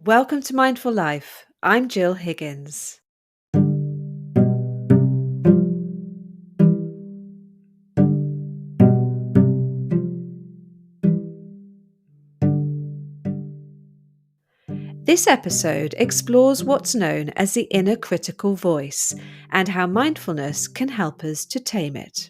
Welcome to Mindful Life. I'm Jill Higgins. This episode explores what's known as the inner critical voice and how mindfulness can help us to tame it.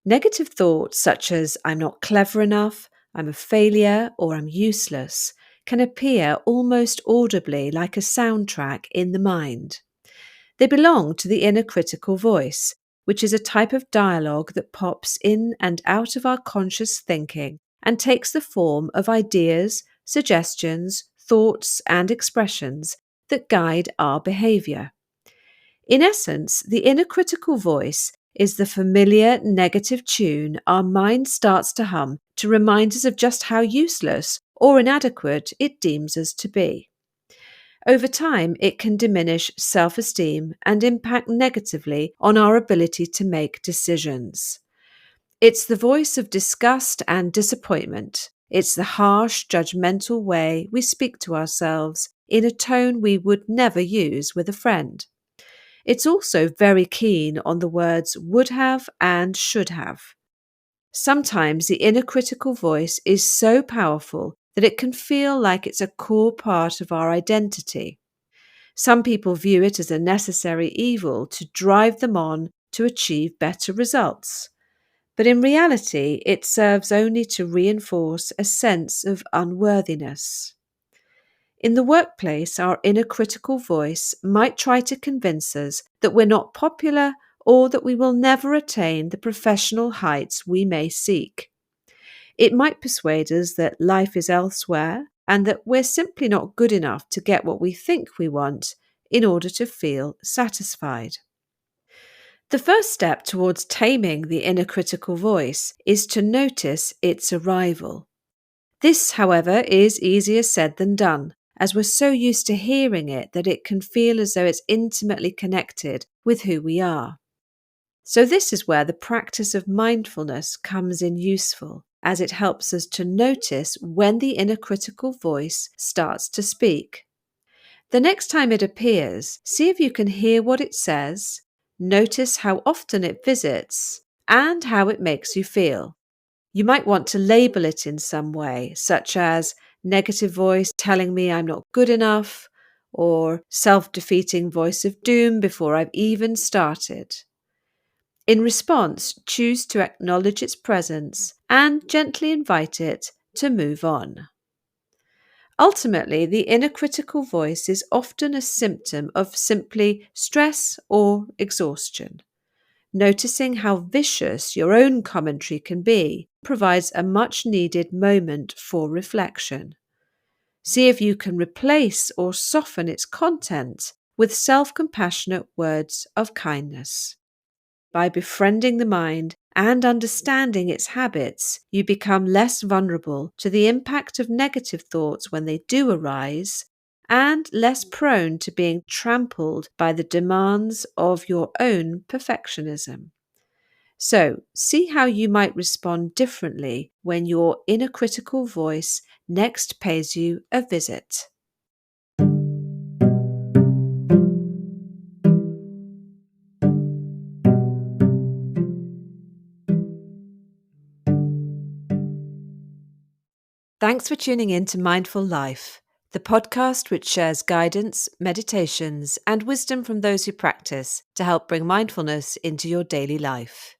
Negative thoughts such as I'm not clever enough, I'm a failure, or I'm useless can appear almost audibly like a soundtrack in the mind. They belong to the inner critical voice, which is a type of dialogue that pops in and out of our conscious thinking and takes the form of ideas, suggestions, thoughts, and expressions that guide our behavior. In essence, the inner critical voice is the familiar negative tune our mind starts to hum to remind us of just how useless or inadequate it deems us to be. Over time, it can diminish self-esteem and impact negatively on our ability to make decisions. It's the voice of disgust and disappointment. It's the harsh, judgmental way we speak to ourselves in a tone we would never use with a friend. It's also very keen on the words would have and should have. Sometimes the inner critical voice is so powerful that it can feel like it's a core part of our identity. Some people view it as a necessary evil to drive them on to achieve better results. But in reality, it serves only to reinforce a sense of unworthiness. In the workplace, our inner critical voice might try to convince us that we're not popular or that we will never attain the professional heights we may seek. It might persuade us that life is elsewhere and that we're simply not good enough to get what we think we want in order to feel satisfied. The first step towards taming the inner critical voice is to notice its arrival. This, however, is easier said than done, as we're so used to hearing it that it can feel as though it's intimately connected with who we are. So this is where the practice of mindfulness comes in useful, as it helps us to notice when the inner critical voice starts to speak. The next time it appears, see if you can hear what it says, notice how often it visits, and how it makes you feel. You might want to label it in some way, such as negative voice telling me I'm not good enough, or self-defeating voice of doom before I've even started. In response, choose to acknowledge its presence and gently invite it to move on. Ultimately, the inner critical voice is often a symptom of simply stress or exhaustion. Noticing how vicious your own commentary can be provides a much needed moment for reflection. See if you can replace or soften its content with self-compassionate words of kindness. By befriending the mind and understanding its habits, you become less vulnerable to the impact of negative thoughts when they do arise, and less prone to being trampled by the demands of your own perfectionism. So, see how you might respond differently when your inner critical voice next pays you a visit. Thanks for tuning in to Mindful Life, the podcast which shares guidance, meditations, and wisdom from those who practice to help bring mindfulness into your daily life.